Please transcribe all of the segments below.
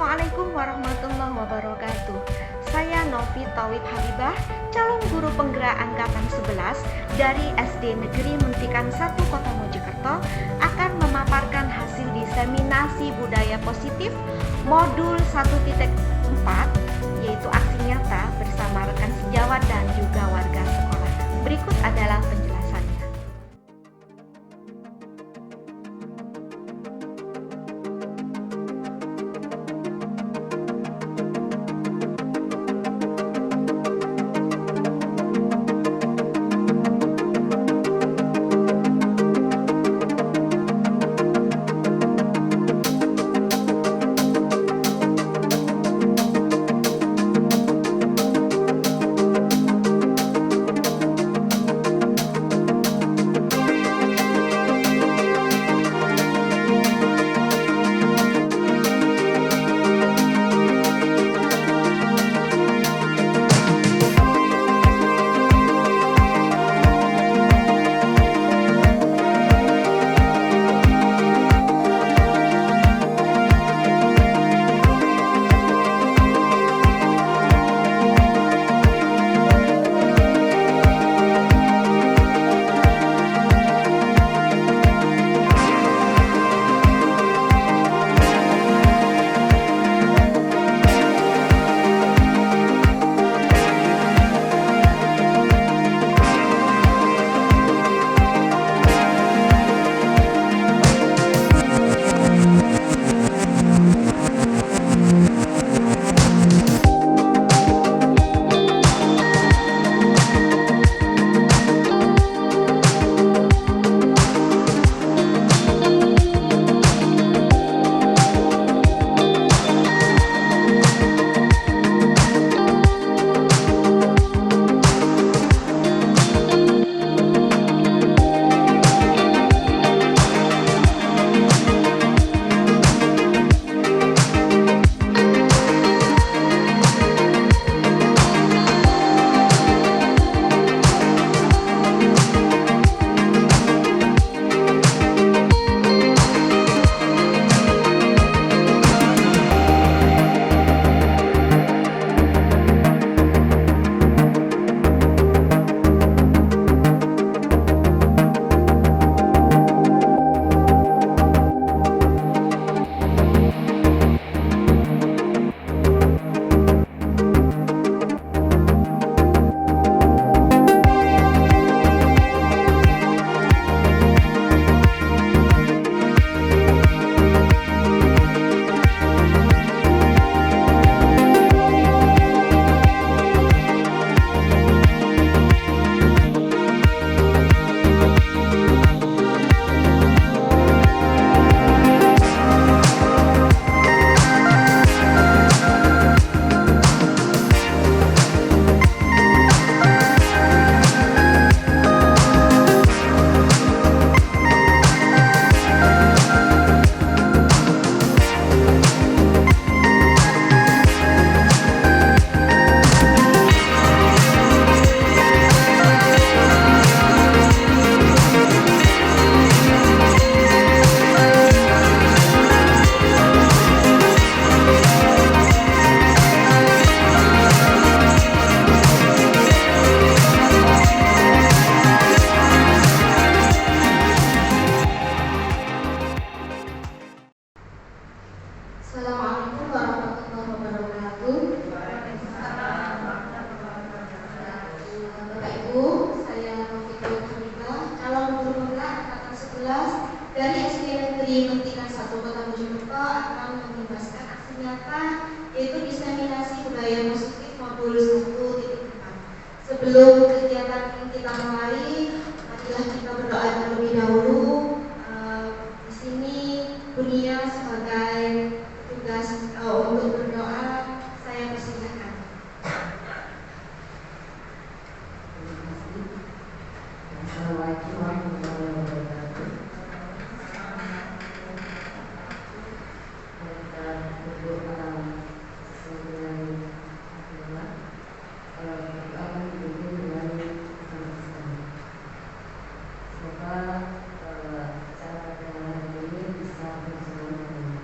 Assalamualaikum warahmatullahi wabarakatuh. Saya Novi Tauhid Habibah, calon guru penggerak angkatan 11 dari SD Negeri Muntikan 1 Kota Mojokerto, akan memaparkan hasil diseminasi budaya positif modul 1.4, yaitu aksi nyata bersama rekan sejawat dan juga warga sekolah. Berikut adalah penjelasannya. Assalamualaikum warahmatullahi wabarakatuh. Bapak Ibu, saya Novi Tauhid Habibah, calon guru penggerak angkatan 11 dari SD Negeri Muntikan 1 Kota Mojokerto, akan mengimbaskan aksi nyata yaitu diseminasi budaya positif modul 1.4. Sebelum kegiatan kita mulai, marilah kita berdoa terlebih dahulu. Di sini dunia sebagai tugas untuk berdoa, saya persilahkan. Assalamualaikum warahmatullahi wabarakatuh. Untuk akan dipimpin dengan semoga acara ini bisa berjalan dengan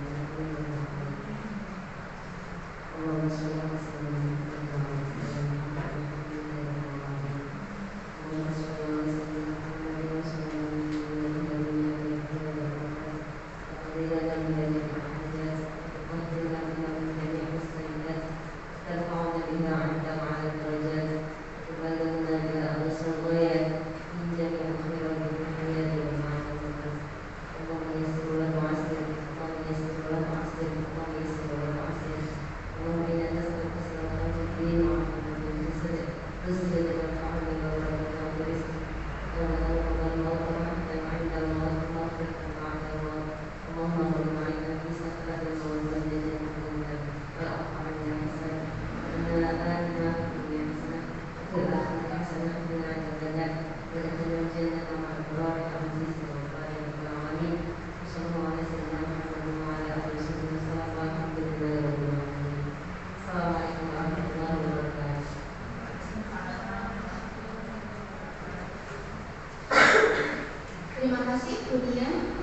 Terima kasih Bu Dian.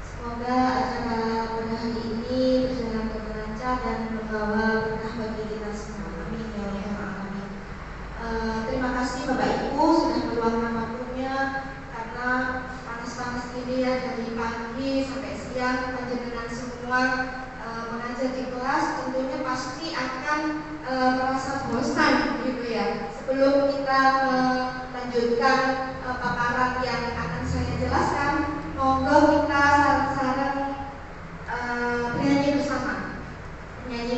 Semoga acara pada hari ini berjalan dengan lancar dan membawa berkah bagi kita semua. Amin ya rabbal alamin. Terima kasih Bapak Ibu sudah meluangkan waktunya karena panas-panas ini ya, dari pagi sampai siang panjenengan semua mengajar di kelas, tentunya pasti akan merasa bosan gitu ya. Sebelum kita melanjutkan paparan yang akan saya jelaskan, monggo kita sarang-sarang bernyanyi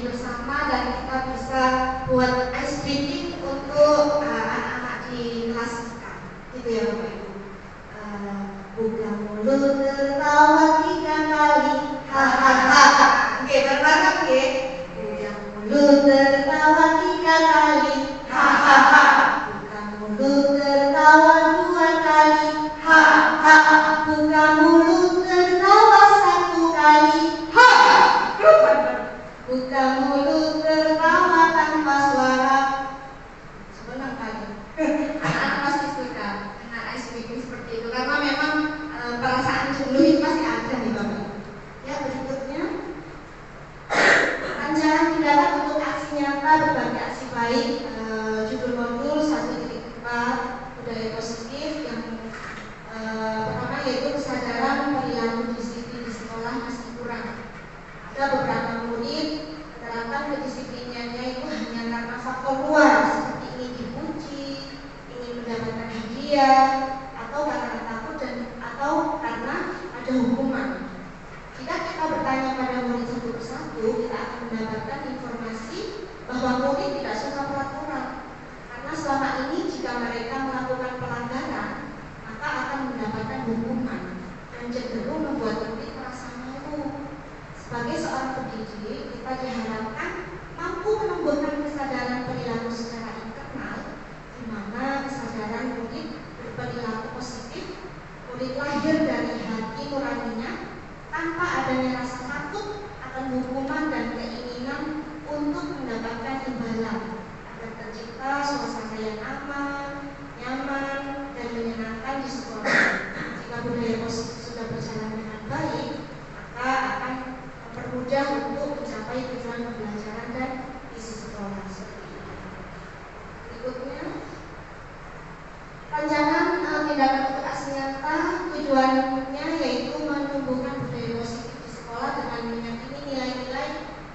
bersama dan kita bisa buat ice breaking untuk anak-anak di kelas kita, gitu ya Bapak Ibu. Buka mulut tertawa 3 kali, hahaha. Oke, bareng-bareng oke. Buka mulut tertawa 3 kali, hahaha. Buka mulut tertawa 2 kali, hahaha. Buka mulut tertawa 1 kali, hahaha. Buka mulut tertawa tanpa suara. Sebenarnya kali. Anak pasti suka dengan ice breaking seperti itu karena memang perasaan jenuh itu pasti ada nih Bapak. Ya, berikutnya rancangan tindakan untuk aksi nyata berbagi aksi baik, judul modul 1.4 budaya positif yang pertama yaitu kesadaran perilaku disiplin di sekolah masih kurang. Ada beberapa murid menerapkan kedisiplinannya itu hanya karena faktor luar seperti ingin dipuji, ingin mendapatkan hadiah, atau karena takut dan atau karena ada hukuman. Jika kita bertanya pada murid satu persatu, kita akan mendapatkan informasi bahwa murid tidak suka peraturan. Karena selama ini jika mereka melakukan pelanggaran, maka akan mendapatkan hukuman dan cenderung membuat murid merasa malu. Sebagai seorang pendidik, kita diharapkan mampu menumbuhkan kesadaran perilaku secara internal, di mana kesadaran murid berperilaku positif, murid lahir dari hati nuraninya tanpa adanya rasa takut akan hukuman dan keinginan untuk mendapatkan imbalan, agar tercipta suasana yang aman, nyaman, dan menyenangkan di sekolah. Jika budaya positif sudah berjalan dengan baik, maka akan mempermudah untuk mencapai tujuan pembelajaran dan isi sekolah seperti itu. Berikutnya, rancangan tindakan untuk aksi nyata tujuannya yaitu menumbuhkan budaya positif di sekolah dengan meyakini nilai-nilai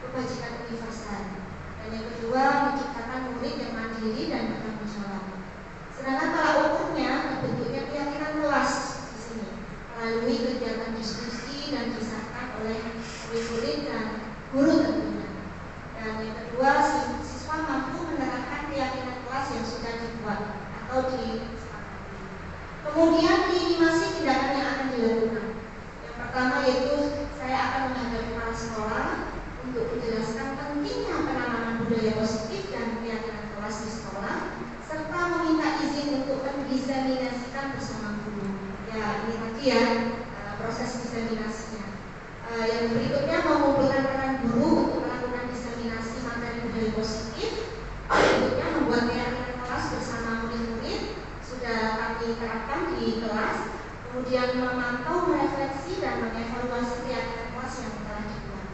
kebajikan universal. Dan yang kedua, menciptakan murid yang mandiri dan bertanggung jawab. Sedangkan tolak ukurnya bentuknya keyakinan kelas di sini melalui kegiatan diskusi dan disahkan oleh murid dan guru tentunya. Dan yang kedua, siswa mampu menerapkan keyakinan kelas yang sudah dibuat atau disepakati. Kemudian minimasi tindakan yang akan dilakukan. Yang pertama yaitu saya akan menghadapi para sekolah untuk menjelaskan pentingnya penanaman budaya positif dan keyakinan kelas di sekolah, serta meminta izin untuk mendiseminasikan bersama guru. Ya, ini tadi ya proses diseminasinya. Yang berikutnya mengumpulkan peran guru untuk melakukan diseminasi materi budaya positif. Berikutnya membuat keyakinan kelas bersama murid-murid sudah kami terapkan di kelas. Kemudian memantau, merefleksi dan mengevaluasi keyakinan kelas yang telah dibuat.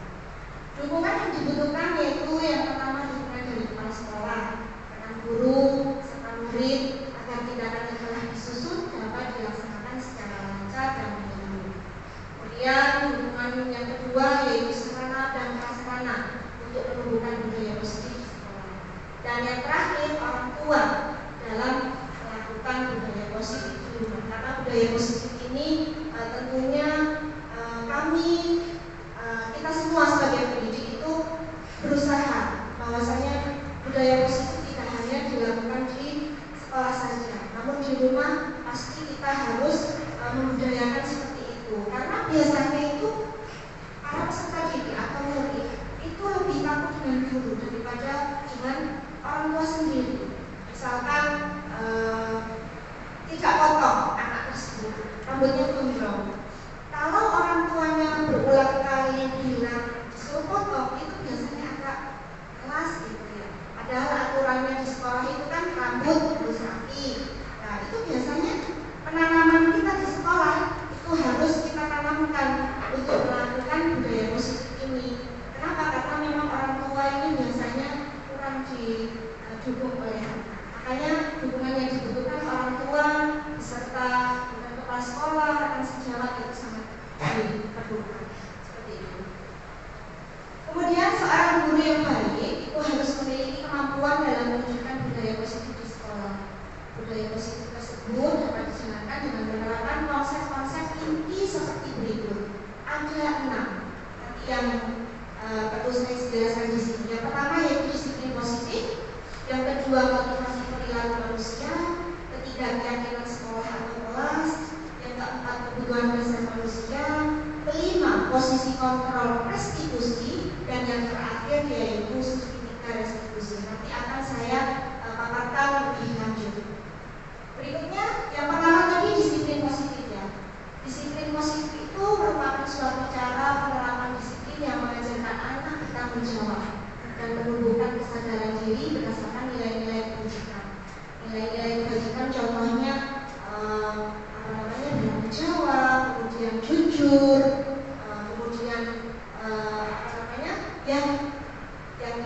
Dukungan yang dibutuhkan yaitu yang pertama dukungan dari kepala sekolah, peran guru serta murid agar tindakan yang telah disusun dapat dilaksanakan secara lancar dan menyeluruh. Kemudian dukungan yang kedua yaitu sarana dan prasarana untuk menumbuhkan budaya positif di sekolah. Dan yang terakhir orang tua dalam melakukan budaya positif di rumah. Karena budaya positif ini tentunya kita semua sebagai pendidik itu berusaha bahwasanya budaya positif tidak hanya dilakukan di sekolah saja, namun di rumah pasti kita harus membudayakan seperti itu. Karena biasanya itu para peserta didik atau murid itu lebih takut dengan guru daripada dengan orang tua sendiri. Misalkan tidak potong anak tersebut, rambutnya gondrong. Kalau orang tuanya berulang kali bilang disuruh potong, itu biasanya agak keras gitu ya. Padahal aturannya di sekolah itu kan rambut harus rapi. Nah, itu biasanya penanaman kita di sekolah itu budaya positif tersebut dapat dijalankan dengan menerapkan konsep-konsep inti seperti berikut. Ada 6 nanti yang perlu saya jelaskan di sini. Yang pertama yaitu disiplin positif, yang kedua motivasi perilaku manusia, ketiga keyakinan sekolah atau kelas, yang keempat kebutuhan dasar manusia, kelima posisi kontrol restitusi, dan yang terakhir yaitu segitiga restitusi. Nanti akan saya paparkan lebih lanjut. Berikutnya, yang pertama tadi disiplin positif ya. Disiplin positif itu merupakan suatu cara penerapan disiplin yang mengajarkan anak bertanggung jawab dan menumbuhkan kesadaran diri berdasarkan nilai-nilai kebajikan. Nilai-nilai kebajikan contohnya bertanggung jawab, kemudian jujur, kemudian yang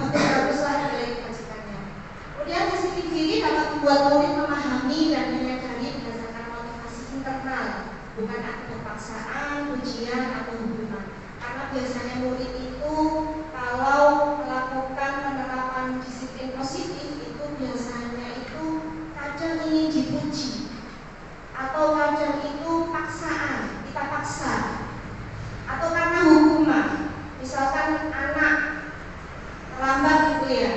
bagus-baguslah nilai kebajikannya. Kemudian disiplin diri dapat membuat murid memahami dan menyadari berdasarkan motivasi internal, bukan akibat paksaan, ujian atau hukuman. Karena biasanya murid itu kalau melakukan penerapan disiplin positif itu biasanya itu kadang ingin dipuji atau kadang itu paksaan, kita paksa, atau karena hukuman. Misalkan anak terlambat gitu ya,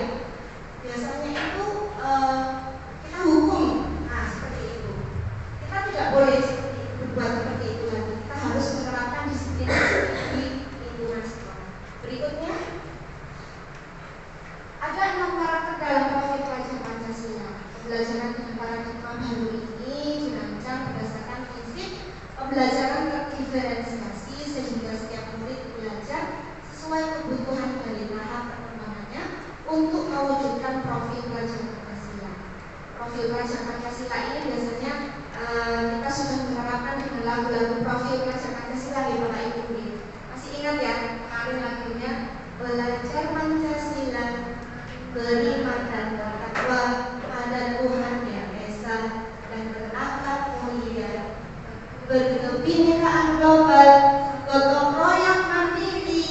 biasanya itu kita hukum. Nah seperti itu. Kita tidak boleh berbuat seperti itu lagi. Kita harus menerapkan disiplin di lingkungan sekolah. Berikutnya ada 6 karakter dalam profil pelajar Pancasila. Pembelajaran dengan paradigma baru ini dirancang berdasarkan prinsip pembelajaran terdiferensiasi sehingga setiap murid belajar sesuai kebutuhan dari tahap perkembangannya untuk mewujudkan profil pelajar Pancasila. Profil pelajar Pancasila ini biasanya kita sudah menerapkan dengan lagu-lagu profil pelajar Pancasila ya Bapak Ibu. Masih ingat ya kemarin lagunya belajar Pancasila beriman dan bertakwa pada Tuhan Yang Esa dan berakhlak mulia, berkebinekaan global, gotong royong mandiri,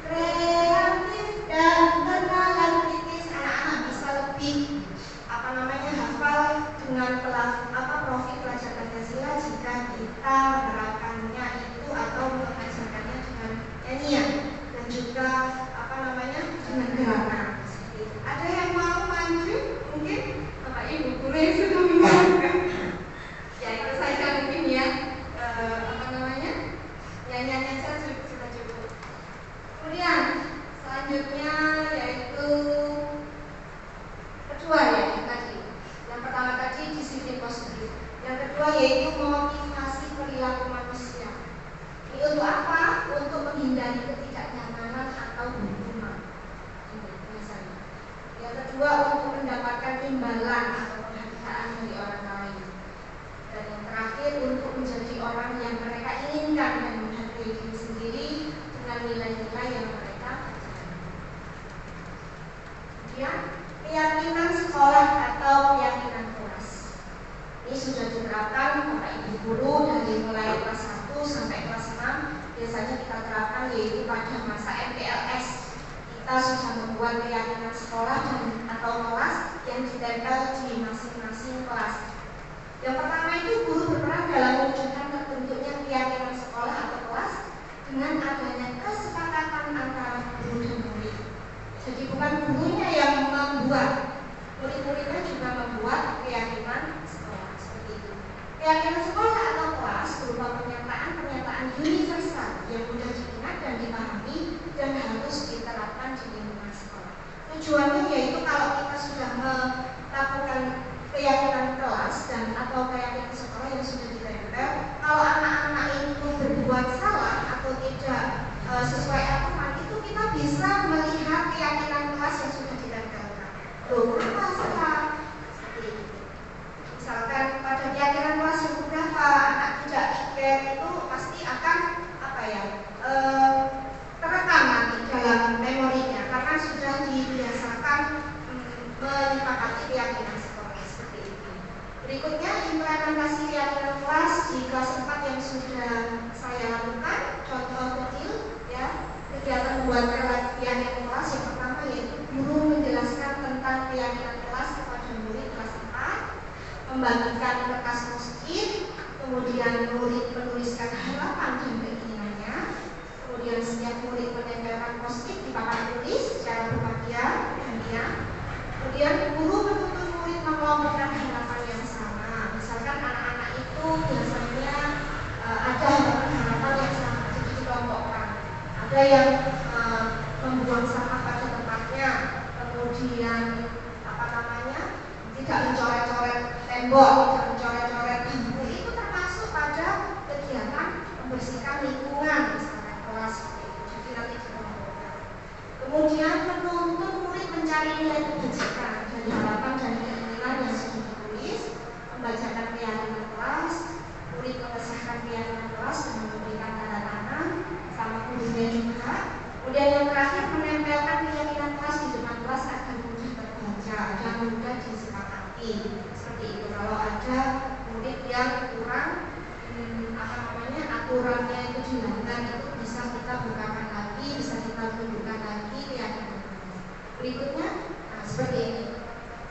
kreatif dan bernalar kritis. Anak-anak bisa lebih hafal dengan profil pelajar Pancasila jika kita menerapkannya itu atau mengajarkannya dengan nyanyian dan juga dengan gerakan. Ada yang mau maju? Mungkin Bapak Ibu guru yang sudah menyiapkan. Ya itu saja mungkin ya. Nyanyiannya saja sudah cukup. Kemudian selanjutnya yaitu kedua ya tadi. Yang pertama tadi disiplin positif. Yang kedua yaitu motivasi perilaku manusia. Ini untuk apa? Untuk menghindari ketidaknyamanan atau hukuman. Ini biasanya. Yang kedua untuk mendapatkan imbalan atau penghargaan dari orang lain. Dan yang terakhir untuk menjadi orang yang mereka inginkan dan menghargai diri sendiri dengan nilai-nilai yang mereka percayai. Kemudian keyakinan sekolah atau keyakinan kelas. Ini sudah diterapkan Bapak Ibu guru dari mulai kelas 1 sampai kelas 6. Biasanya kita terapkan yaitu pada masa MPLS. Kita sudah membuat keyakinan sekolah dan atau kelas yang ditempel di masing-masing kelas. Yang pertama itu guru berperan dalam mewujudkan terbentuknya keyakinan sekolah atau kelas dengan adanya kesepakatan antara guru dan murid. Jadi bukan gurunya yang membuat, murid-muridnya juga membuat keyakinan sekolah seperti itu. Keyakinan sekolah atau kelas berupa pernyataan-pernyataan universal yang mudah diingat dan dipahami dan harus diterapkan di lingkungan sekolah. Tujuannya yaitu kalau kita sudah melakukan keyakinan kelas dan atau keyakinan sekolah yang sudah ditempel, kalau anak-anak itu berbuat salah atau tidak sesuai aturan itu kita bisa melihat keyakinan kelas yang sudah ditempelkan. Loh, kenapa salah? Seperti itu. Misalkan pada keyakinan kelas yang berapa anak tidak tiket itu pasti akan terekam nanti dalam memorinya karena sudah dibiasakan menyepakati keyakinan sekolah seperti itu. Berikutnya implementasi keyakinan kelas di kelas 4 yang sudah saya lakukan. Contoh kecil ya, kegiatan membuat keyakinan kelas yang pertama yaitu guru menjelaskan tentang keyakinan kelas kepada murid kelas 4. membagikan kertas post-it, kemudian murid menuliskan harapan dan keinginannya, kemudian setiap murid menempelkan post-it di papan tulis secara berbagian, kemudian guru menuntut murid mengelompokkan harapan yang sama. Misalkan anak-anak itu biasanya ada harapan yang sama, jadi dikelompokkan. Ada yang membuang sampah pada tempatnya, kemudian tidak mencoret-coret tembok, tidak mencoret-coret bangku, itu termasuk pada kegiatan membersihkan lingkungan misalnya kelas seperti itu. Jadi nanti dikelompokkan. Kemudian menuntut murid mencari nilai kebajikan dari harapan dan keinginan yang sudah ditulis, membacakan keyakinan kelas, murid mengesahkan keyakinan kelas dan memberikan tanda tangan sama gurunya juga. Kemudian yang terakhir menempelkan keyakinan kelas di depan kelas agar mudah terbaca dan mudah disepakati. Seperti itu. Kalau ada murid yang kurang aturannya itu dilanggar, itu bisa kita bukakan lagi, bisa kita tunjukkan lagi keyakinan kelas. Berikutnya, seperti ini.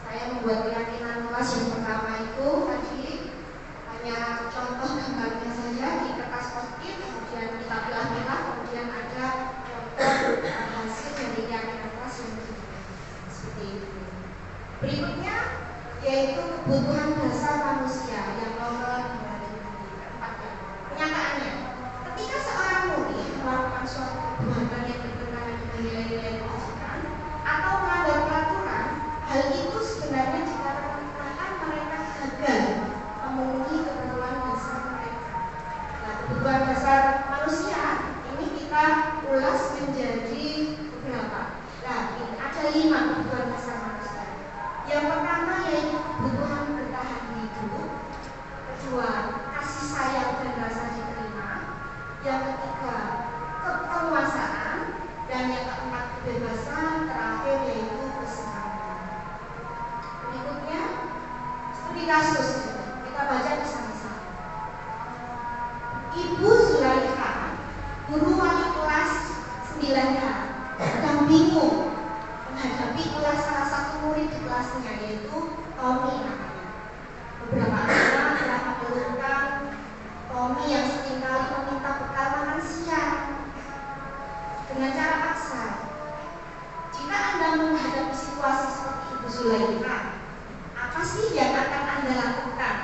Saya membuat keyakinan kelas yang pertama itu tadi hanya contoh gambarnya saja di kertas post-it, kemudian kita pilah-pilah, kemudian ada hasil dari keyakinan kelas yang seperti itu. Berikutnya yaitu kebutuhan dasar manusia yang nomor 4. Pernyataannya, ketika seorang murid melakukan suatu perbuatan yang bertentangan dengan nilai-nilai kebajikan atau melanggar peraturan, hal itu sebenarnya dikarenakan mereka gagal memenuhi kebutuhan dasar mereka. Nah, kebutuhan dasar manusia ini kita ulas menjadi beberapa. Nah, ada 5 kebutuhan dasar manusia. Yang pertama yaitu kebutuhan bertahan hidup. Kedua, kasih sayang dan rasa diterima. Yang ketiga, kepenguasaan. Dan yang keempat, kebebasan. Terakhir yaitu kesenangan. Berikutnya, studi kasus. Kita baca bersama-sama. Ibu Zulaikha, guru wali kelas 9H, sedang bingung menghadapi kelas salah satu murid di kelasnya, yaitu Tommy namanya. Beberapa anak telah mengeluhkan Tommy yang seringkali meminta bekal makan siang dengan cara paksa. Jika Anda menghadapi situasi seperti Ibu Zulaikha, apa sih yang akan Anda lakukan?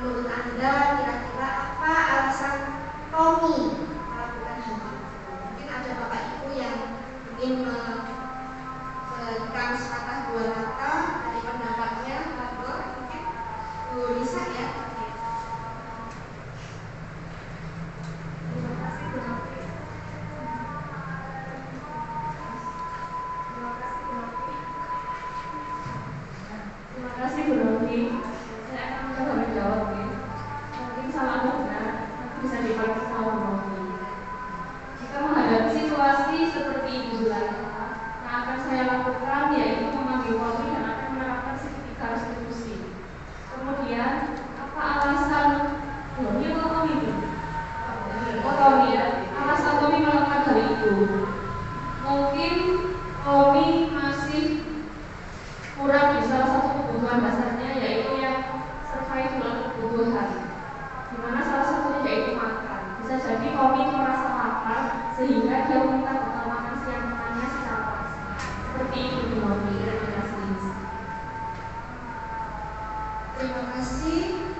Menurut Anda, kira-kira apa alasan Tommy melakukan hal itu? Mungkin ada Bapak Ibu yang ingin memberikan sepatah dua kata dari pendapatnya. Mungkin Bu Lisa ya. Terima kasih Bu Novi. Terima kasih Bu Novi. Saya akan mencoba menjawab ya. Mungkin salah atau benar, nanti bisa dikoreksi sama Bu Novi. Jika menghadapi situasi seperti Ibu Zulaikha, yang akan saya lakukan yaitu memanggil Tommy dan akan menerapkan 3 restitusi. Kemudian, apa alasan Tommy atau Tommy itu? Tommy ya. Alasan Tommy melakukan hal itu? Mungkin Tommy masih kurang di salah satu kebutuhan dasarnya, yaitu yang survival kebutuhan, dimana salah satunya yaitu makan. Bisa jadi Tommy itu merasa lapar sehingga dia meminta bekal makan siang makannya secara paksa. Seperti itu Bu Novi. Terima kasih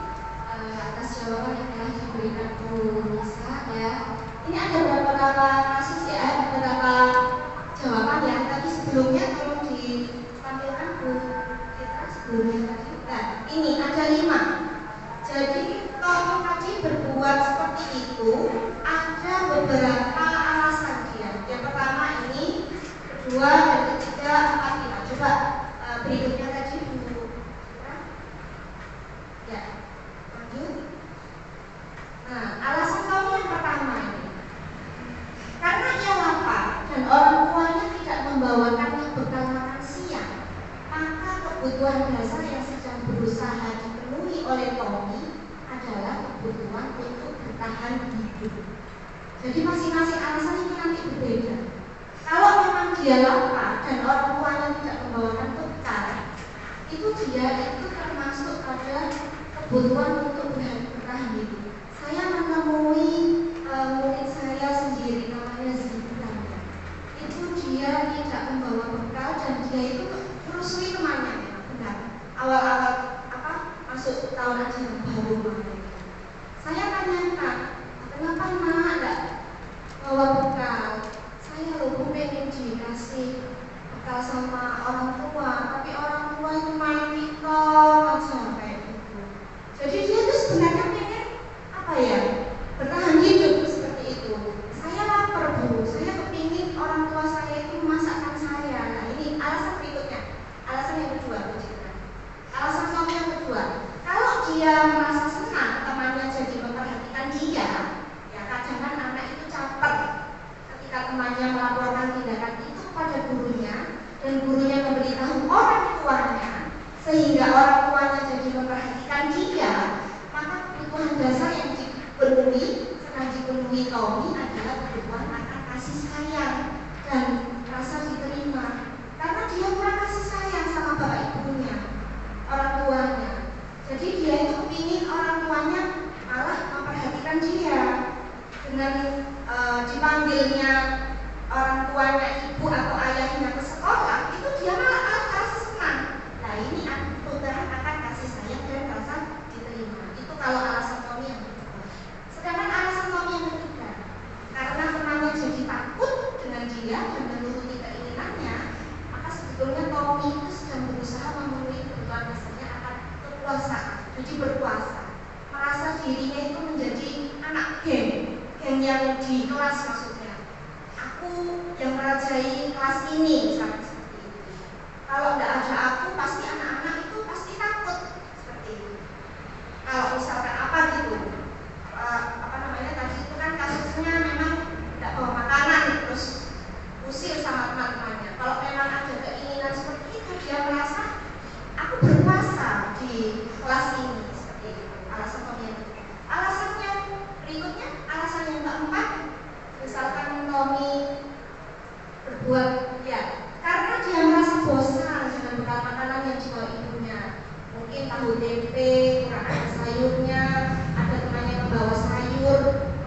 atas jawaban yang telah diberikan Bu Lisa ya. Ini ada beberapa kasus ya, beberapa jawaban yang tadi sebelumnya tolong ditampilkan Bu Citra sebelumnya tadi. Nah, ini ada 5. Jadi kalau tadi berbuat seperti itu ada beberapa alasan dia. Yang pertama ini, kedua dan ketiga, 4, 5. Coba berikutnya tadi Bu Citra. Ya, lanjut. Nah, alasan kamu yang pertama ini, karena ia lapar dan orang tuanya tidak membawakannya bekal makan siang, maka kebutuhan dasar yang sedang berusaha dipenuhi oleh Tommy adalah kebutuhan untuk bertahan hidup. Jadi masing-masing alasan itu nanti berbeda. Kalau memang dia lapar dan orang tuanya tidak membawakan bekal, itu dia itu termasuk pada kebutuhan untuk bertahan hidup. Saya menemui murid saya sendiri, namanya Zidane. Itu dia tidak membawa bekal dan dia itu merusui temannya. Benar. Awal-awal masuk tahun ajaran baru kemarin. Saya tanyakan, kenapa nak tidak bawa bekal? Saya loh pengen dikasih bekal sama orang tua, tapi orang tua itu main TikTok aja kayak gitu. Jadi dia tuh sebenarnya pengen apa ya? Bertahan hidup seperti itu. Saya lapar bu, saya kepingin orang tua saya itu memasakkan saya. Nah ini alasan berikutnya, alasan yang kedua bu Citra. Alasan suami yang kedua, kalau dia merasa senang temannya jadi memperhatikan dia, ya kadang kan anak itu caper ketika temannya melaporkan tindakan itu kepada gurunya dan gurunya memberitahu orang tuanya sehingga orang tuanya jadi memperhatikan dia, maka kebutuhan dasar yang sedang dipenuhi Tommy adalah kebutuhan akan kasih sayang dan rasa diterima, karena dia kurang kasih sayang sama bapak ibunya, orang tuanya. Jadi dia itu ingin orang tuanya malah memperhatikan dia dengan dipanggilnya orang tuanya ibu atau ayahnya ke sekolah, itu dia malah rasa senang. Nah ini kebutuhan akan kasih sayang dan rasa diterima. Itu kalau alasan Tommy yang kedua. Sedangkan alasan Tommy yang ketiga, karena temannya jadi takut dengan dia dan menuruti keinginannya, maka sebetulnya Tommy itu sedang berusaha memenuhi kebutuhan dasarnya akan kekuasaan. Jadi berkuasa, merasa dirinya itu menjadi anak geng yang di kelas maksudnya. Aku yang merajai kelas ini, misalnya seperti itu. Kalau tidak ada aku, pasti anak-anak itu pasti takut seperti itu. Kalau misalkan apa gitu, tadi itu kan kasusnya memang tidak bawa makanan terus usir sama teman-temannya. Kalau memang ada keinginan seperti itu, dia merasa aku berkuasa di kelas ini seperti itu. Alasan Tommy. Alasan yang berikutnya, alasan yang keempat, misalkan Tommy berbuat ya karena dia merasa bosan dengan bekal makanan yang dibawa ibunya. Mungkin tahu tempe, kurang ada sayurnya, ada temannya membawa sayur,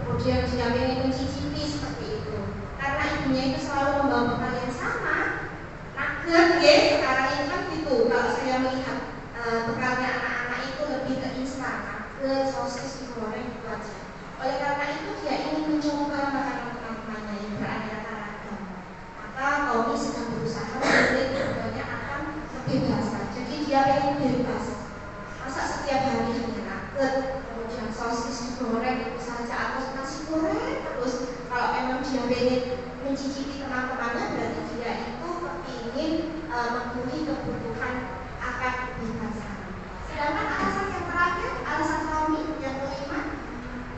kemudian dia ingin mencicipi seperti itu. Karena ibunya itu selalu membawa bekal yang sama. Nugget ya, sekarang ini kan gitu. Kalau saya melihat bekalnya anak-anak itu lebih ke instan, nugget, sosis, digoreng gitu aja. Oleh karena itu dia ingin mencoba makanan teman-temannya yang beraneka ragam. Maka Tommy sedang berusaha memberi kebutuhannya akan kebebasan. Jadi dia ingin bebas. Masa setiap hari hanya nugget, kemudian sosis digoreng itu saja, atau nasi goreng terus. Kalau memang dia ingin mencicipi teman-temannya, berarti dia itu ingin memenuhi kebutuhan akan kebebasan. Sedangkan alasan yang terakhir, alasan Tommy yang kelima,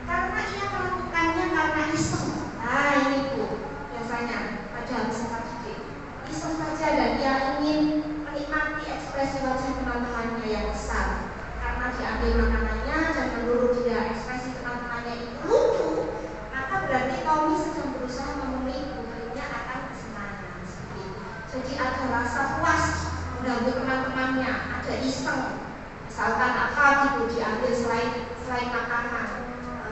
karena ia melakukannya karena iseng. Nah ini bu, biasanya pada misalkan didik iseng saja dan dia ingin menikmati ekspresi wajah teman-temannya yang besar. Karena diambil makanannya dan menurut dia ekspresi teman-temannya itu lucu, maka berarti Tommy sedang berusaha memenuhi kebutuhannya akan kesenangan. Jadi ada rasa puas mengganggu teman-temannya, ada iseng. Misalkan apa gitu diambil selain makanan,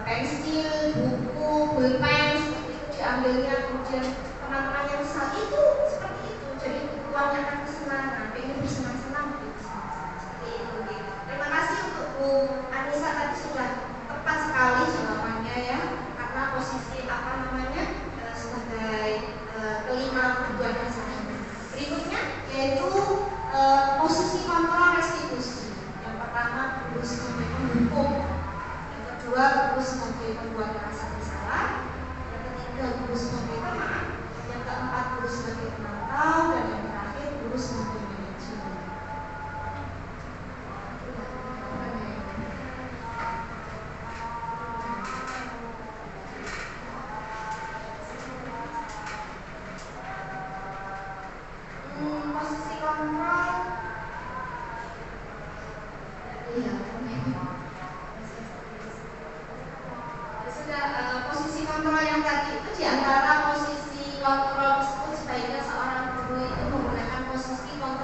pensil, buku, pulpen, seperti itu diambilnya, kemudian teman-teman yang besar itu seperti itu. Jadi kebutuhannya akan kesenangan, pengen bersenang-senang gitu. Seperti itu. Terima kasih untuk Bu Anissa, tadi sudah tepat sekali jawabannya ya, karena posisi sebagai kelima kebutuhan dasar. Berikutnya yaitu posisi kontrol restitusi. Yang pertama guru sebagai penghukum, yang kedua guru sebagai pembuat merasa bersalah, yang ketiga guru sebagai teman, yang keempat guru sebagai pemantau, dan yang terakhir guru sebagai manajer. Posisi kontrol, iya, sudah posisi kontrol yang tadi itu diantara posisi kontrol tersebut sebaiknya seorang guru itu menggunakan posisi kontrol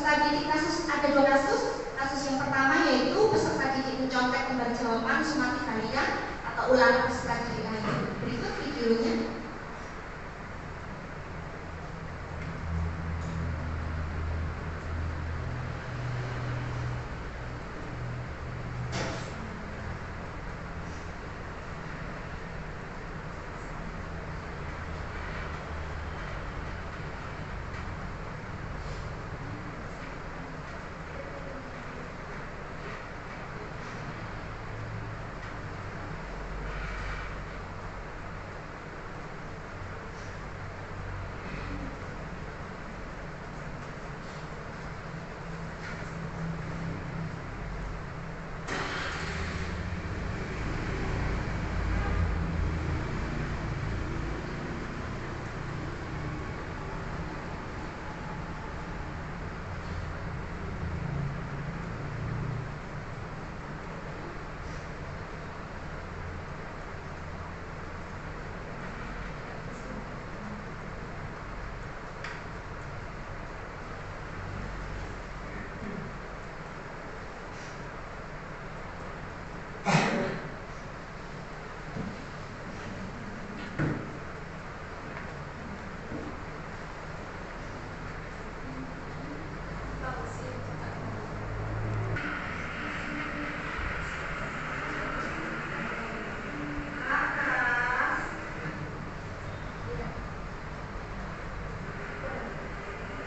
peserta didik kasus ada 2 kasus. Kasus yang pertama yaitu peserta didik mencontek kembali jawaban summasi harian atau ulangan peserta didik lain. Berikut videonya.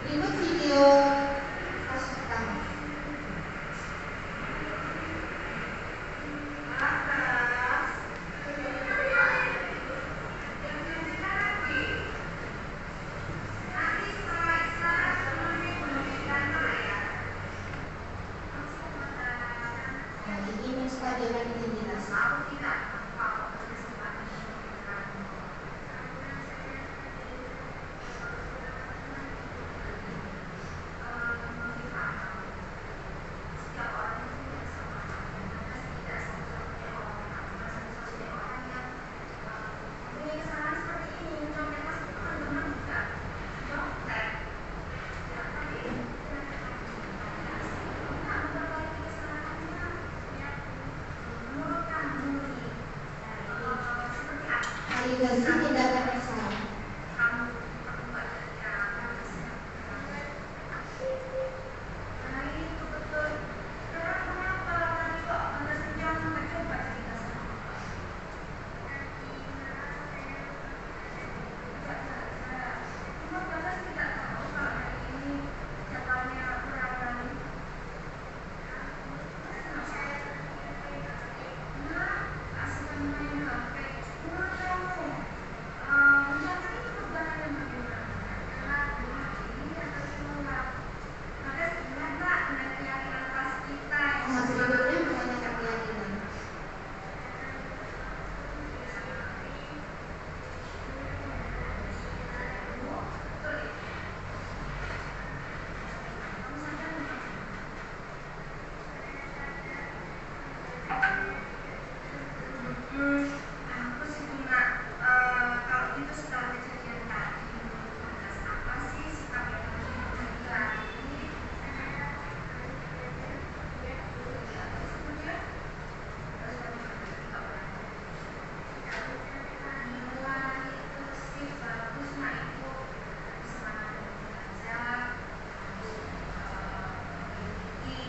Berikut video kasus pertama. Nah, ini menstabilkan identitas. Validasi tindakan kesalahan. Nah, berikutnya menanyakan keyakinan. Aku sih cuma kalau itu setelah kejadian tadi apa sih sikap yang harus dilakukan mulai terus sih bagus mah itu semangat belajar ini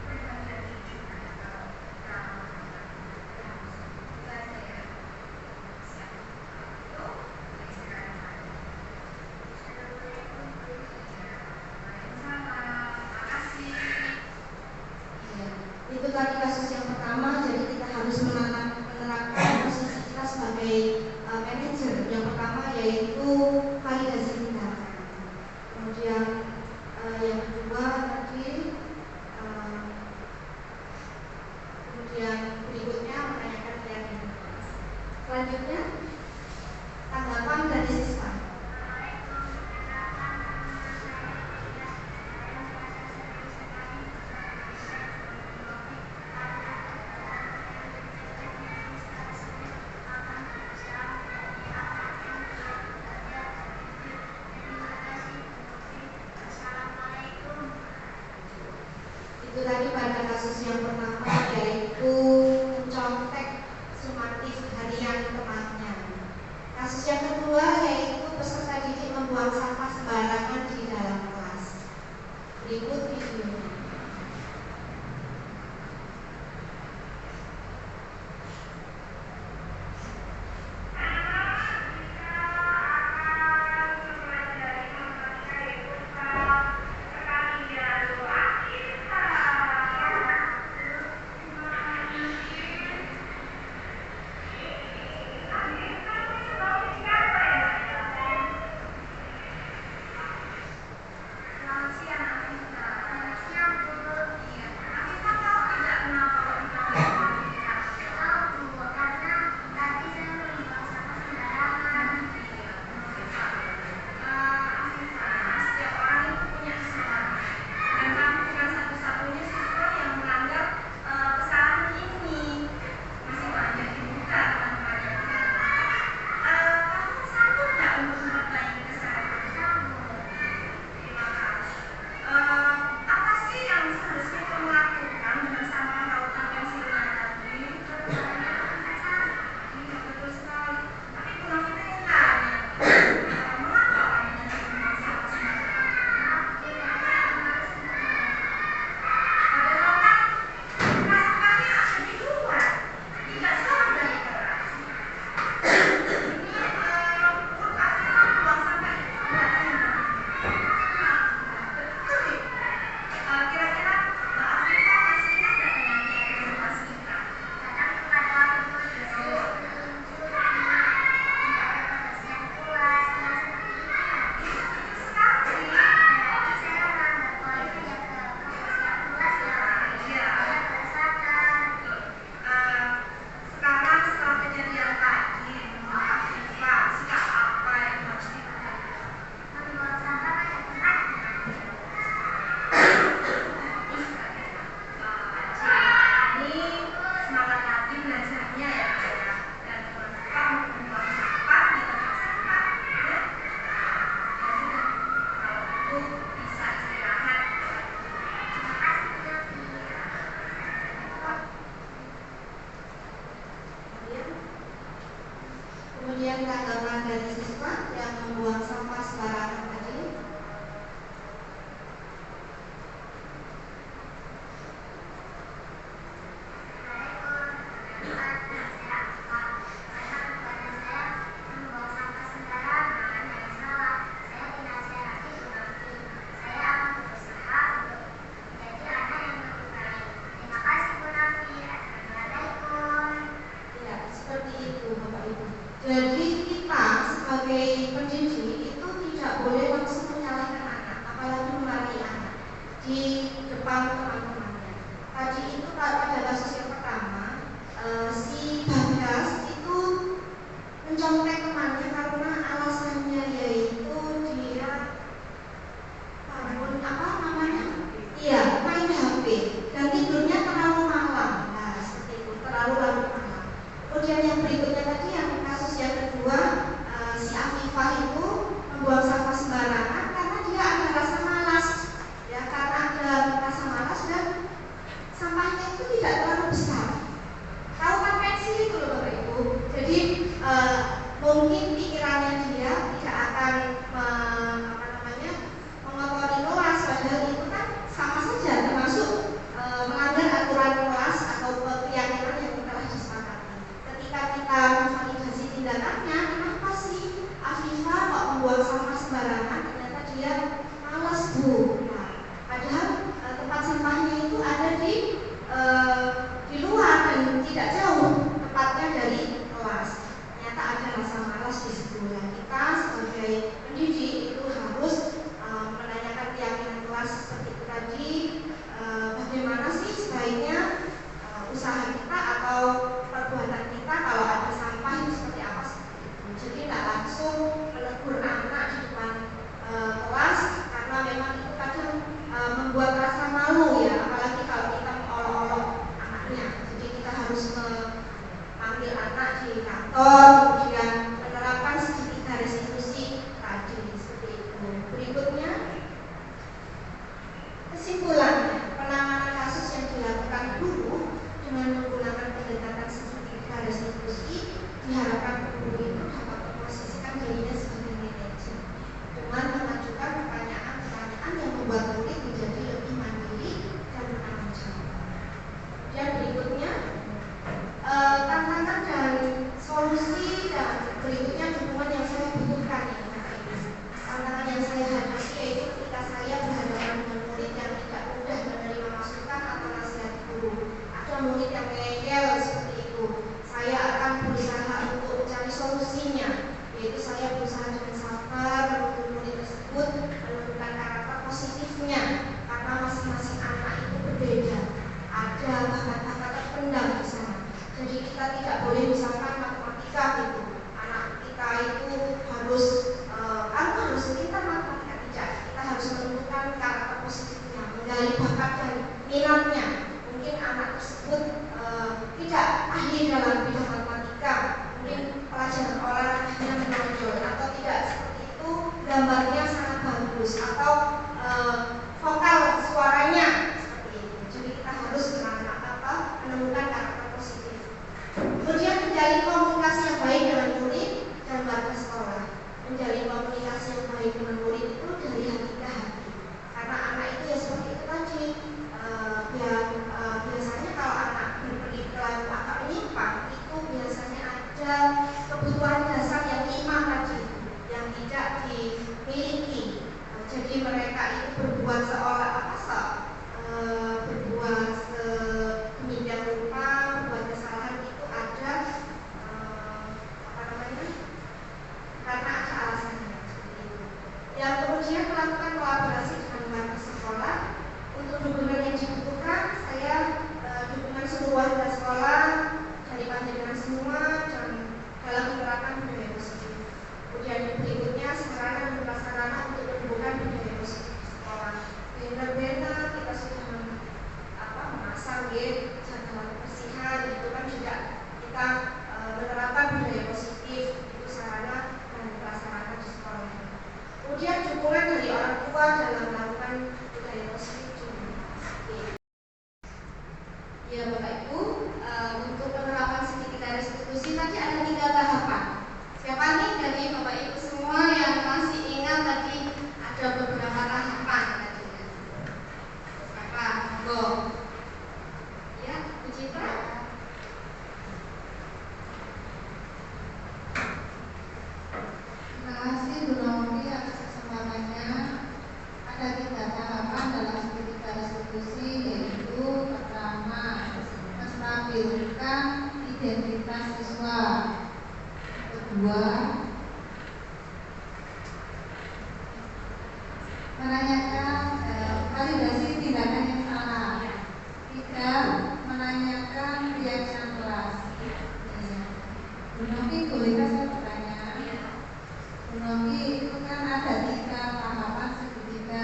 berbagi juga kalau Itu tadi kasus yang pertama, jadi kita harus menerapkan posisi kita sebagai manajer. Yang pertama yaitu validasi tindakan. Kemudian yang kedua tadi, kemudian berikutnya menanyakan keyakinan. Selanjutnya tanggapan dari siswa. Itu tadi pada kasus yang pertama yaitu mencontek sumatif harian temannya. Kasus yang kedua yaitu peserta didik membuang sampah sembarangan di dalam kelas. Berikut videonya. Kemudian tanggapan dari siswa yang membuang sampah sembarangan tadi. Ya, seperti itu Bapak Ibu. Jadi kita sebagai pendidik itu tidak boleh langsung menyalahkan anak, apalagi memarahi anak di depan teman-temannya. Tadi itu pada kasus yang pertama, si Bagas itu mencontek temannya karena alasannya yaitu dia bangun apa namanya? Iya, main HP dan tidurnya terlalu malam. Nah, seperti itu, terlalu larut malam. Kemudian yang berikutnya tadi yang kasus yang kedua, si Afifah itu membuang sampah sembarangan karena dia ada rasa malas, ya karena ada rasa malas dan sampahnya itu tidak terlalu besar. Tahu kan pensil itu loh Bapak Ibu. Jadi mungkin pikirannya dia tidak akan mengotori kelas, padahal itu kan sama saja termasuk melanggar aturan kelas atau keyakinan yang telah disepakati. Ketika kita memvalidasi tindakannya, kenapa sih Afifah kok membuang sampah sembarangan? Ternyata dia malas Bu. Nah, padahal tempat sampahnya itu ada di luar dan tidak jauh tepatnya dari kelas. Ternyata ada rasa malas di situ. Nah, kita sebagai pendidik itu harus menanyakan keyakinan kelas seperti itu tadi. Bagaimana sih sebaiknya usaha kita atau perbuatan kita kalau ada sampah itu seperti apa? Jadi tidak langsung menegur anak di depan kelas karena memang itu kadang membuat rasa malu ya, apalagi kalau kita mengolok-olok anaknya. Jadi kita harus memanggil anak di kantor, kemudian menerapkan segitiga restitusi tadi seperti itu. Berikutnya kesimpulannya, penanganan kasus menggali bakat dan minatnya. Mungkin anak tersebut tidak ahli dalam bidang matematika, mungkin pelajaran olahraganya menonjol atau tidak seperti itu, gambarnya sangat bagus atau vokal suaranya seperti itu. Jadi kita harus menemukan karakter positif. Kemudian menjalin komunikasi yang baik dengan murid dan warga sekolah. Menjalin komunikasi yang baik dengan murid itu dari hati ke hati. Karena anak itu ya seperti itu tadi. Biasanya kalau anak berpendidikan agak menyimpang itu biasanya ada kebutuhan dasar yang 5 tadi yang tidak dimiliki. Jadi mereka itu berbuat sedemikian rupa, berbuat kesalahan itu ada karena ada alasannya seperti itu. Yang kemudian melakukan kolaborasi dengan warga sekolah. Untuk dukungan yang dibutuhkan, saya dukungan seluruh warga sekolah dari panjenengan semua dan dalam menerapkan budaya positif. Kemudian yang berikutnya sarana dan prasarana untuk menumbuhkan budaya positif di sekolah. Banner-banner kita sudah memasang jadwal kebersihan, itu kan juga kita menerapkan budaya positif, itu sarana dan prasarana di sekolah. Kemudian dukungan dari orang tua dalam melakukan budaya positif. Ya Bapak Ibu, untuk penerapan segitiga restitusi tadi ada 3 tahapan. Siapa nih dari Bapak Ibu semua yang masih ingat tadi ada beberapa tahapan tadinya? Apa? Monggo. Ya, Bu Citra. Terima kasih Bu Novi atas kesempatannya. Ada 3 tahapan dalam segitiga restitusi, yaitu pertama, menstabilkan identitas siswa. Kedua, menanyakan validasi tindakan yang salah. 3, menanyakan keyakinan kelas. Bu Novi, bolehkah saya bertanya? Bu Novi, itu kan ada 3 tahapan segitiga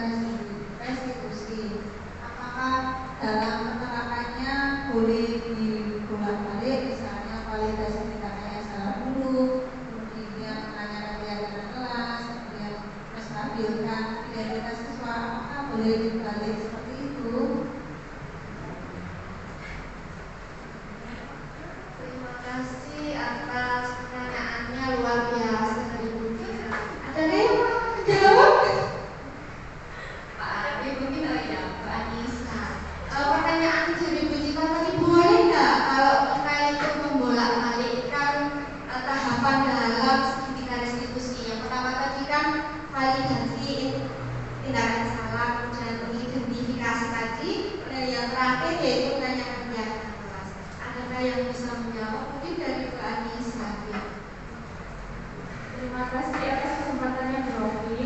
restitusi. Apakah dalam penerapannya boleh dibolak-balik, misalnya validasi tindakannya secara dulu, kemudian menanyakan keyakinan kelas, kemudian menstabilkan identitas siswa? Apakah boleh dibalik seperti itu? Terima kasih atas pertanyaannya, luar biasa dari Bu Citra. Ada yang mau menjawab? Pak Adi mungkin, ya Mbak Anissa. Pertanyaan dari Bu Citra tadi, boleh nggak kalau kita itu membolak-balikkan tahapan dalam segitiga restitusi? Yang pertama tadi kan validasi tindakan salah, kemudian mengidentifikasi tadi, dan yang terakhir yaitu menanyakan keyakinan kelas. Adakah yang bisa menjawab? Mungkin dari Mbak Anissa. Ya. Terima kasih atas kesempatannya Bu Novi.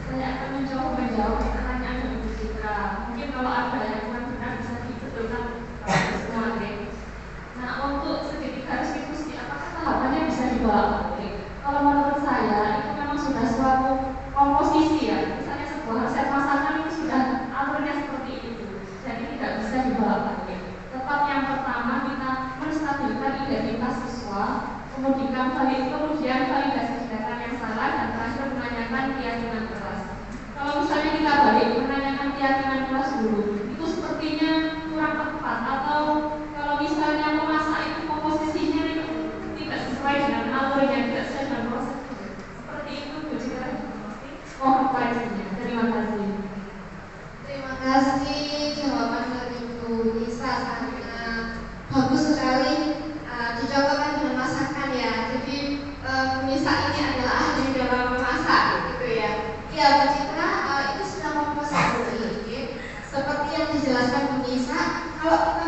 Saya akan mencoba menjawab pertanyaan dari Bu Citra. Mungkin kalau ada yang kurang benar bisa dibetulkan semua. Nah, untuk segitiga restitusi, apakah tahapannya bisa dibolak-balik? Kalau menurut saya itu memang sudah suatu komposisi ya. Misalnya sebuah resep masakan itu sudah alurnya seperti itu, jadi tidak bisa dibolak-balik. Tetap yang pertama kita menstabilkan identitas siswa, kemudian validasi tindakan yang salah, dan terakhir menanyakan keyakinan kelas. Kalau misalnya kita balik menanyakan keyakinan kelas dulu, itu sepertinya kurang tepat, atau kalau misalnya memasak itu komposisinya itu tidak sesuai dengan alurnya, tidak sesuai dengan prosedurnya. Seperti itu Bu Citra. Mohon koreksinya. Terima kasih. Terima kasih jawaban dari Bu Nisa, sangat bagus sekali. Dicontohkan dengan masakan ya. Jadi Bu Nisa ini adalah ahli dalam memasak gitu ya. Ya Bu Citra, ini sudah memposisi seperti yang dijelaskan Bu Nisa. Kalau kita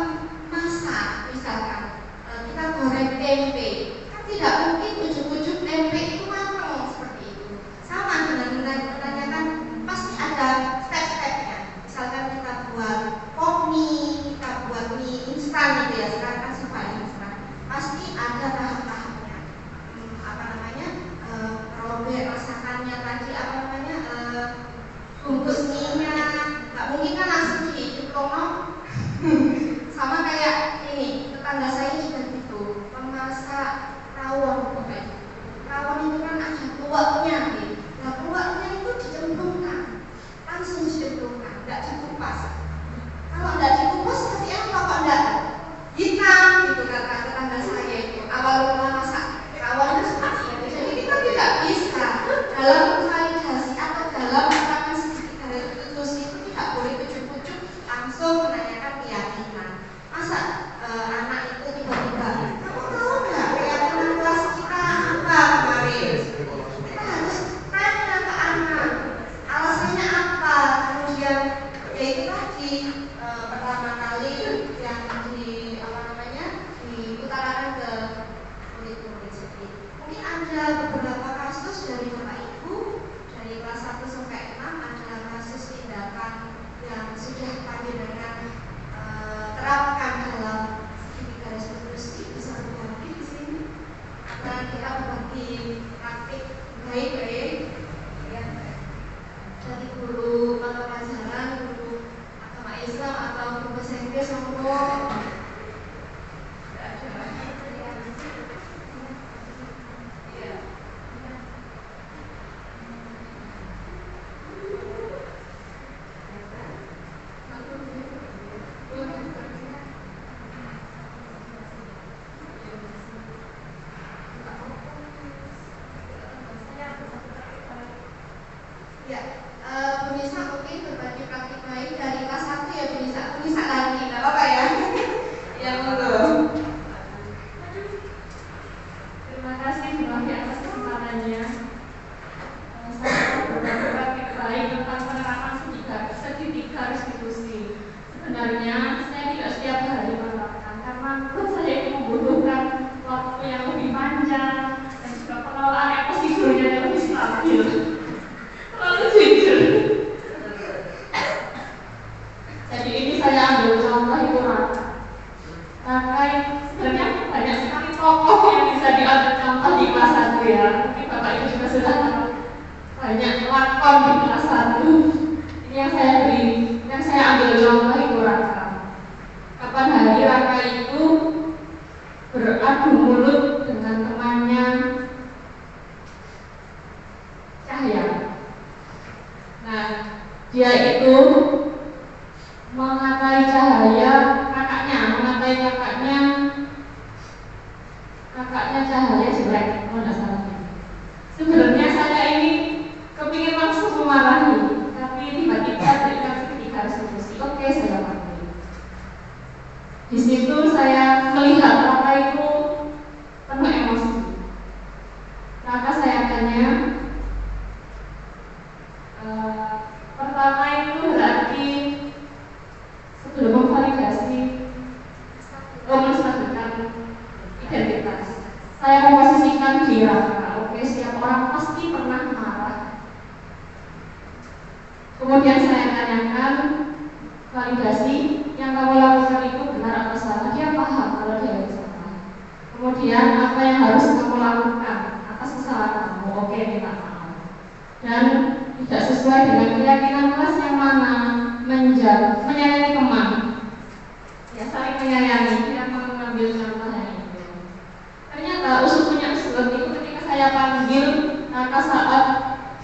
masak misalkan kita goreng tempe, kan tidak mungkin ujuk-ujuk tempe itu matang seperti itu. Sama dengan menanyakan, pasti ada step-stepnya. Misalkan kita buat pop mie, kita buat mie instan gitu ya, sekarang kan serba instan, pasti ada tahap-tahapnya. Robek masakannya tadi, bungkus mie-nya, nggak mungkin kan langsung Sama kayak ini, tetangga saya juga gitu, memasak rawon pokoknya. Rawon itu kan ada tuaknya nih. Nah tuaknya itu dicemplungkan, langsung dicemplungkan, nggak dikupas. Kalau nggak dikupas seperti apa kok nggak hitam gitu kata tetangga saya itu. Awal mula masak rawon itu seperti itu. Jadi kita tidak bisa dalam validasi atau dalam menerapkan segitiga restitusi itu tidak boleh ujuk-ujuk langsung menanyakan keyakinan. Masa anak itu tiba-tiba, kamu tahu nggak keyakinan kelas kita apa kemarin? Kita harus tanya ke anak, alasannya apa. Kemudian ya itu tadi pertama kali yang diutarakan ke murid-murid sendiri. Mungkin ada beberapa kasus dari Bapak Ibu dari kelas 1 sampai 6 ada kasus tindakan yang sudah kami dengan terapkan dalam segitiga restitusi. Bisa berbagi di sini karena kita berbagi praktik baik-baik ya, dari guru mata pelajaran, guru agama Islam atau guru bahasa Inggris maupun Bu Nisa mungkin berbagi praktik baik dari kelas 1 ya Bu Nisa lagi, nggak apa-apa ya? Ya monggo. Terima kasih Bu Novi atas kesempatannya. Saya berbagi praktik baik tentang penerapan segitiga restitusi. Sebenarnya saya tidak setiap hari menerapkan karena menurut saya itu membutuhkan waktu yang lebih panjang dan juga pengelolaan ekosistemnya yang lebih stabil. Terlalu jujur. Jadi ini saya ambil contoh itu Raka sebenarnya banyak sekali tokoh yang bisa diambil contoh di kelas 1 ya. Mungkin Bapak Ibu juga sudah tahu banyak lakon di kelas 1. Ini yang saya ambil contoh itu Raka. Kapan hari Raka itu beradu mulut dengan temannya Cahya. Nah, dia itu mengatai Cahaya, kakaknya Cahaya jelek, kalau tidak salah. Sebenarnya saya ini kepingin langsung memarahi, tapi tiba-tiba teringat segitiga restitusi. Oke, saya pakai. Di situ saya melihat Raka itu penuh emosi. Raka saya tanya, pertama itu berarti sebelum memvalidasi menstabilkan identitas, saya memposisikan diri Raka. Oke, setiap orang pasti pernah marah. Kemudian saya tanyakan validasi yang kamu lakukan itu benar atau salah. Dia paham kalau dia itu salah. Kemudian apa yang harus kamu lakukan atas kesalahan kamu? Oke, minta maaf. Dan tidak sesuai dengan keyakinan kelas yang mana, menyayangi teman, ya saling menyayangi, tidak mengambil contoh yang itu. Ternyata usut-punya usut itu ketika saya panggil Raka saat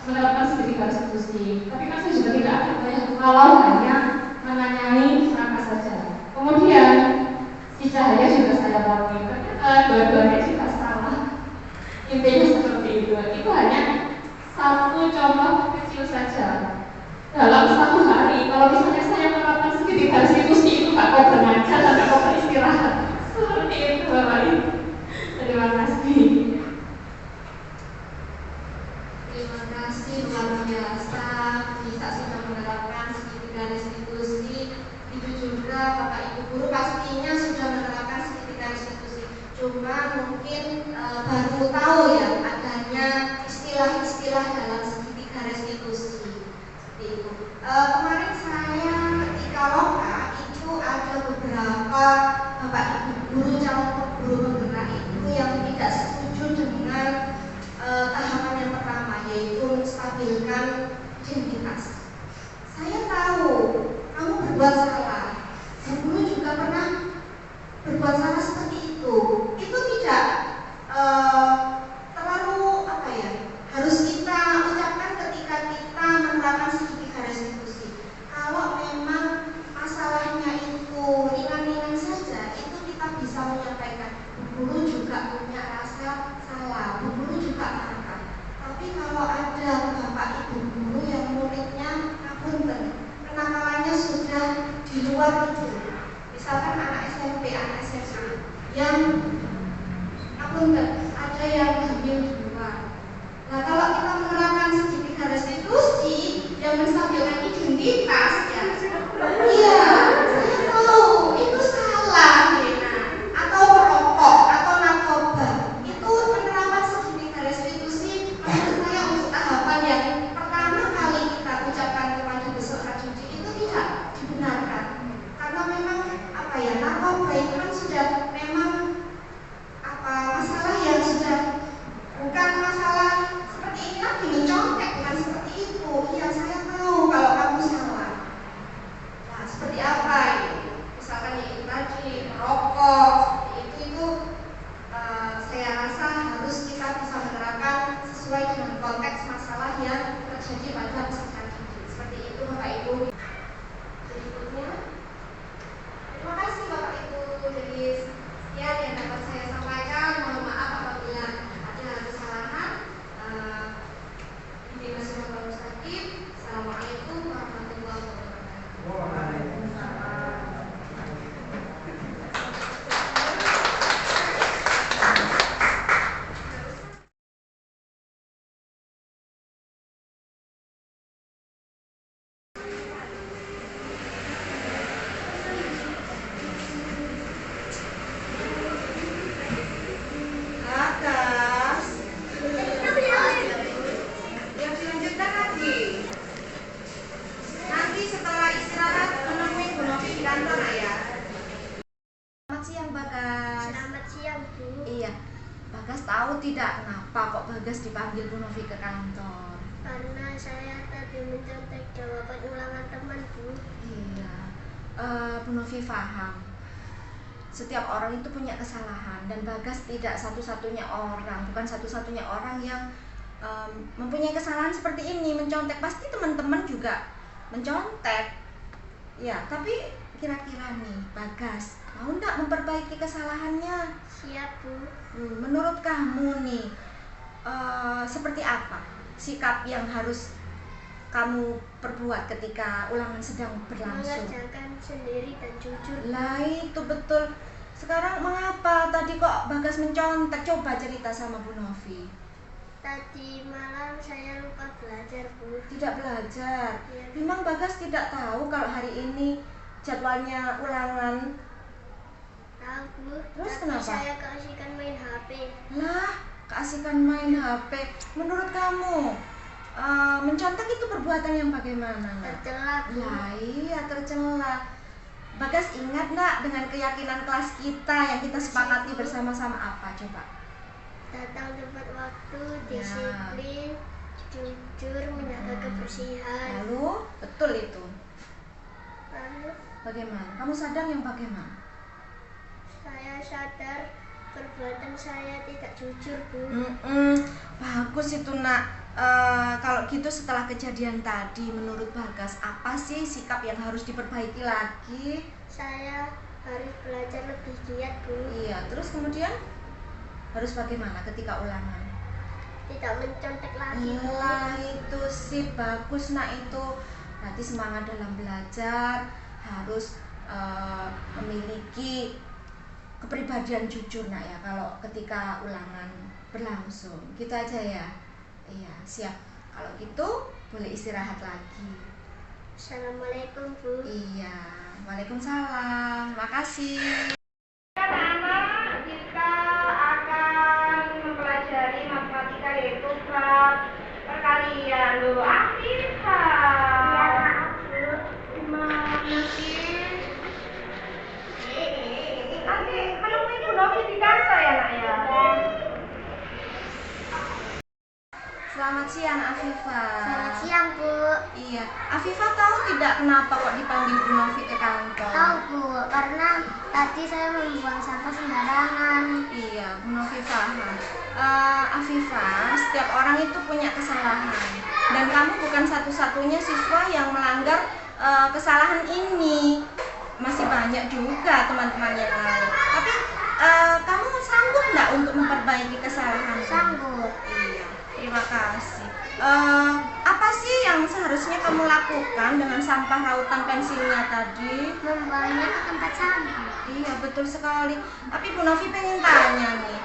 menerapkan segitiga restitusi. Tapi kan saya juga tidak akan banyak kalau hanya menanyai Raka saja. Kemudian si Cahaya juga saya panggil. Ternyata dua-duanya juga salah. Intinya seperti itu. Itu hanya satu contoh kecil saja. Dalam satu hari, kalau misalnya saya menerapkan segitiga restitusi itu gak kau belajar dan gak kau beristirahat. Seperti itu Bapak Ibu. Terima kasih. Terima kasih luar biasa bisa sudah menerapkan segitiga restitusi. Itu juga Bapak Ibu guru pastinya sudah menerapkan segitiga restitusi. Cuma mungkin baru tahu ya adanya istilah-istilah dalam segitiga restitusi. Seperti itu. Kemarin saya ketika loka itu ada beberapa Bapak Ibu guru calon guru penggerak itu yang tidak setuju dengan tahapan yang pertama, yaitu menstabilkan identitas. Saya tahu kamu berbuat salah, dan guru juga misal misalkan anak SMP, anak SMA yang ada yang hamil dua. Nah, kalau kita menerapkan segitiga restitusi yang menstabilkan identitas, ya, iya, saya tahu itu salah, atau merokok atau narkoba. Itu penerapan segitiga restitusi menurut saya untuk tahapan yang pertama kali kita ucapkan kepada peserta cuci itu tidak dibenarkan, karena memang narkoba itu kan sudah memang masalah yang sudah bukan masalah seperti ini lagi, mencontek bukan seperti itu. Yang saya tahu kalau kamu salah. Nah, seperti apa ini? Misalkan itu tadi merokok, itu saya rasa harus kita bisa menerapkan sesuai dengan konteks masalah yang terjadi pada peserta didik. Seperti itu Bapak Ibu. Berikutnya, terima kasih Bapak Ibu. Jadi sekian yang dapat saya sampaikan. Mohon maaf apabila ada kesalahan. Ini masih Assalamualaikum warahmatullahi wabarakatuh. Yang dilanjutkan lagi. Nanti setelah istirahat menemui Bu Novi di kantor ya. Selamat siang Bagas. Selamat siang, Bu. Iya, Bagas tahu tidak kenapa kok Bagas dipanggil Bu Novi ke kantor? Karena saya tadi mencontek jawaban ulangan teman, Bu. Iya, Bu Novi paham. Setiap orang itu punya kesalahan dan Bagas tidak satu-satunya orang, bukan satu-satunya orang yang mempunyai kesalahan seperti ini, mencontek. Pasti teman-teman juga mencontek. Ya, tapi kira-kira nih Bagas mau nggak memperbaiki kesalahannya? Siap, Bu. Menurut kamu nih seperti apa sikap yang harus kamu perbuat ketika ulangan sedang berlangsung? Mengerjakan sendiri dan jujur. Lah itu betul. Sekarang mengapa tadi kok Bagas mencontek? Coba cerita sama Bu Novi. Tadi malam saya lupa belajar, Bu. Tidak belajar. Iya. Memang Bagas tidak tahu kalau hari ini jadwalnya ulangan. Tahu, Bu. Terus Tapi kenapa? saya keasikan main HP. Lah, keasikan main HP. Menurut kamu mencontek itu perbuatan yang bagaimana? Tercela, Bu. Lah iya, tercela. Bagas ingat nggak dengan keyakinan kelas kita yang kita sepakati bersama-sama apa? Coba. Datang tepat waktu, Ya. disiplin, jujur, menjaga kebersihan. Lalu, betul itu. Lalu Bagaimana? Kamu sadar yang bagaimana? saya sadar perbuatan saya tidak jujur, Bu. Bagus itu nak. Kalau gitu setelah kejadian tadi, menurut Bagas apa sih sikap yang harus diperbaiki lagi? Saya harus belajar lebih giat, Bu. Iya, terus kemudian harus bagaimana ketika ulangan? Tidak mencontek lagi, Bu. Lah itu sih bagus nak itu. Berarti semangat dalam belajar harus memiliki kepribadian jujur nak ya kalau ketika ulangan berlangsung. Gitu aja ya. Iya, siap. Kalau gitu boleh istirahat lagi. Assalamualaikum, Bu. Iya, waalaikumsalam. Makasih. Anak-anak, kita akan mempelajari matematika yaitu bab perkalian. Loh, Afifah. Gimana sih? Nanti menemui Bu Novi di kantor ya nak ya? Selamat siang Afifah. Selamat siang, Bu. Iya, Afifah tahu tidak kenapa kok dipanggil Bu Novi ke kantor? Tahu, Bu, karena tadi saya membuang sampah sembarangan. Iya, Bu Novi paham. Afifah, setiap orang itu punya kesalahan dan kamu bukan satu-satunya siswa yang melanggar kesalahan ini. Masih banyak juga teman-teman yang lain. Tapi kamu sanggup nggak untuk memperbaiki kesalahan? Sanggup. Iya, terima kasih. Apa sih yang seharusnya kamu lakukan dengan sampah rautan pensilnya tadi? Membuangnya ke tempat sampah. Iya, betul sekali. Tapi Bu Novi pengen tanya nih,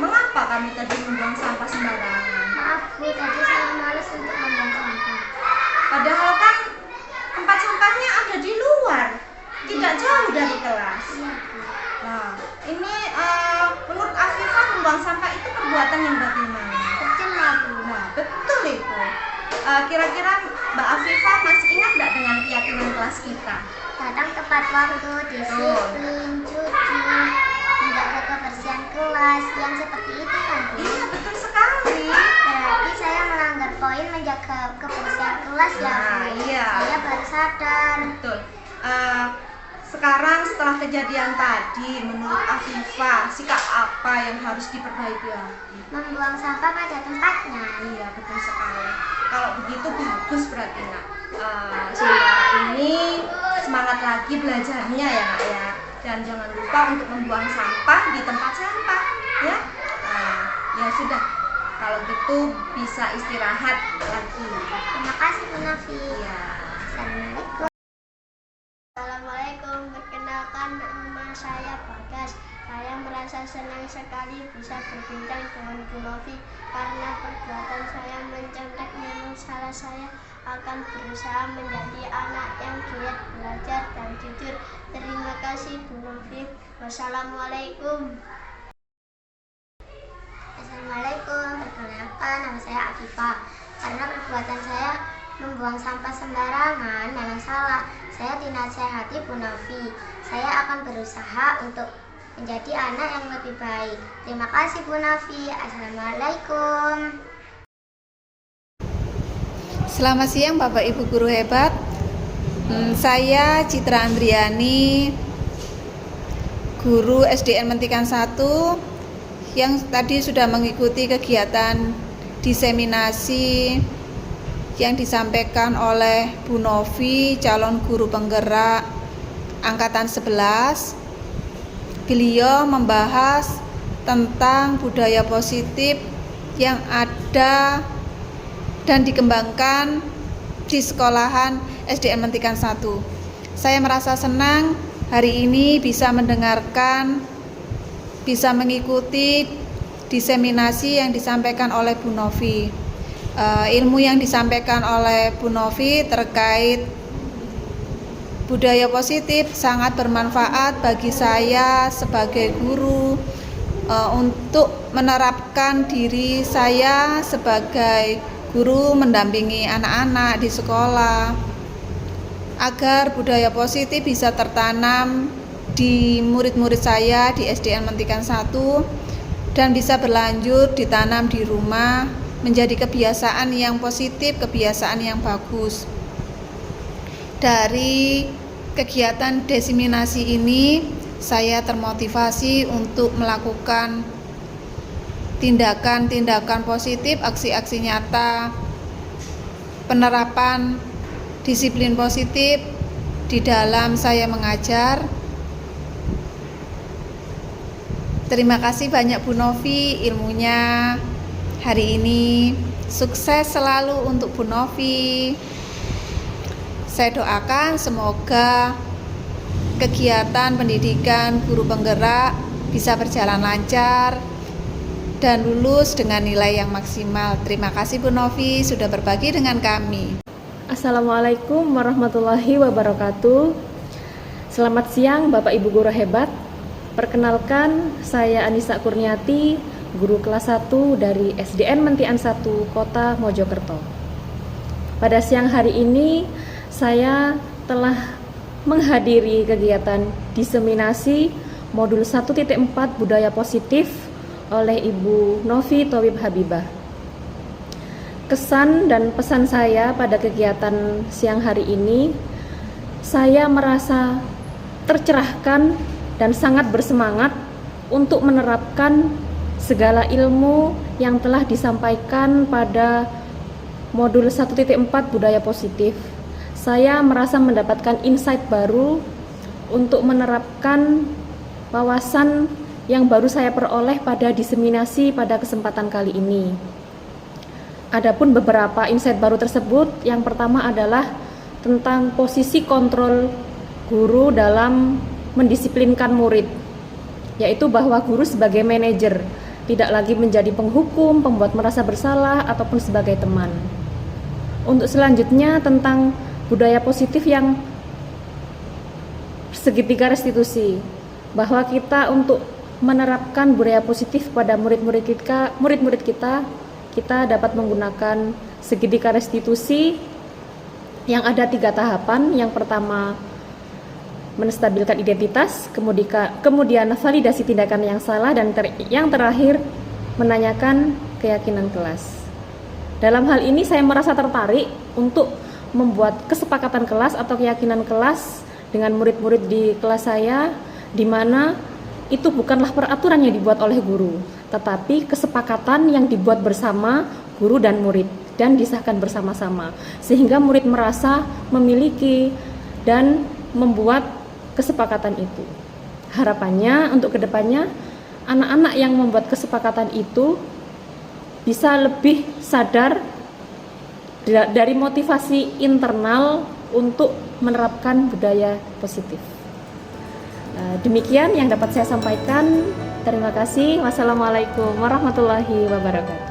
mengapa kami tadi membuang sampah sembarangan? Maaf Bu, tadi saya malas untuk membuang sampah. Padahal kan tempat sampahnya ada di luar, tidak jauh dari kelas. Iya Bu. Nah, ini menurut Afifah membuang sampah itu perbuatan yang bagaimana? Tercela Bu. Nah, betul itu. Kira-kira Mbak Afifah masih ingat nggak dengan keyakinan kelas kita? Datang tepat waktu, disiplin, cuci, menjaga kebersihan kelas, yang seperti itu kan Bu? Iya, betul sekali. Berarti saya melanggar poin menjaga kebersihan kelas ya Bu? Nah, iya. Saya baru sadar. Betul. Sekarang setelah kejadian tadi, menurut Afifah, sikap apa yang harus diperbaiki lagi? Membuang sampah pada tempatnya. Iya, betul sekali. Kalau begitu bagus berarti nak. Sementara ini semangat lagi belajarnya ya nak ya. Dan jangan lupa untuk membuang sampah di tempat sampah ya. Ya sudah. Kalau gitu bisa istirahat lagi. Terima kasih Bu Novi. Iya. Assalamualaikum. Assalamualaikum, perkenalkan nama saya Bagas. Saya merasa senang sekali bisa berbincang dengan Bu Novi karena perbuatan saya mencontek memang salah. Saya akan berusaha menjadi anak yang giat belajar dan jujur. Terima kasih Bu Novi. Wassalamualaikum. Assalamualaikum, perkenalkan nama saya Afifah. Karena perbuatan saya membuang sampah sembarangan memang salah. Saya dinasehati Bu Novi. Saya akan berusaha untuk menjadi anak yang lebih baik. Terima kasih Bu Novi. Assalamualaikum. Selamat siang Bapak Ibu guru hebat. Saya Citra Andriani, guru SDN Mentikan 1 yang tadi sudah mengikuti kegiatan diseminasi yang disampaikan oleh Bu Novi, calon guru penggerak angkatan 11. Beliau membahas tentang budaya positif yang ada dan dikembangkan di sekolahan SDN Mentikan 1. Saya merasa senang hari ini bisa mendengarkan, bisa mengikuti diseminasi yang disampaikan oleh Bu Novi. Ilmu yang disampaikan oleh Bu Novi terkait budaya positif sangat bermanfaat bagi saya sebagai guru untuk menerapkan diri saya sebagai guru mendampingi anak-anak di sekolah agar budaya positif bisa tertanam di murid-murid saya di SDN Mentikan 1 dan bisa berlanjut ditanam di rumah menjadi kebiasaan yang positif, kebiasaan yang bagus. Dari kegiatan diseminasi ini, saya termotivasi untuk melakukan tindakan-tindakan positif, aksi-aksi nyata, penerapan disiplin positif di dalam saya mengajar. Terima kasih banyak Bu Novi ilmunya hari ini. Sukses selalu untuk Bu Novi. Saya doakan semoga kegiatan pendidikan guru penggerak bisa berjalan lancar dan lulus dengan nilai yang maksimal. Terima kasih Bu Novi sudah berbagi dengan kami. Assalamualaikum warahmatullahi wabarakatuh. Selamat siang Bapak Ibu guru hebat. Perkenalkan, saya Anissa Kurniati, guru kelas 1 dari SDN Mentikan 1 Kota Mojokerto. Pada siang hari ini saya telah menghadiri kegiatan diseminasi modul 1.4 budaya positif oleh Ibu Novi Thawib Habibah. Kesan dan pesan saya pada kegiatan siang hari ini, saya merasa tercerahkan dan sangat bersemangat untuk menerapkan segala ilmu yang telah disampaikan pada modul 1.4 budaya positif. Saya merasa mendapatkan insight baru untuk menerapkan wawasan yang baru saya peroleh pada diseminasi pada kesempatan kali ini. Adapun beberapa insight baru tersebut, yang pertama adalah tentang posisi kontrol guru dalam mendisiplinkan murid, yaitu bahwa guru sebagai manajer, tidak lagi menjadi penghukum, pembuat merasa bersalah, ataupun sebagai teman. Untuk selanjutnya tentang budaya positif yang segitiga restitusi, bahwa kita untuk menerapkan budaya positif pada murid-murid kita, kita dapat menggunakan segitiga restitusi yang ada 3 tahapan. Yang pertama, menstabilkan identitas, kemudian validasi tindakan yang salah, dan yang terakhir, menanyakan keyakinan kelas. Dalam hal ini saya merasa tertarik untuk membuat kesepakatan kelas atau keyakinan kelas dengan murid-murid di kelas saya, di mana itu bukanlah peraturan yang dibuat oleh guru, tetapi kesepakatan yang dibuat bersama guru dan murid dan disahkan bersama-sama, sehingga murid merasa memiliki dan membuat kesepakatan itu. Harapannya untuk kedepannya anak-anak yang membuat kesepakatan itu bisa lebih sadar dari motivasi internal untuk menerapkan budaya positif. Demikian yang dapat saya sampaikan. Terima kasih. Wassalamualaikum warahmatullahi wabarakatuh.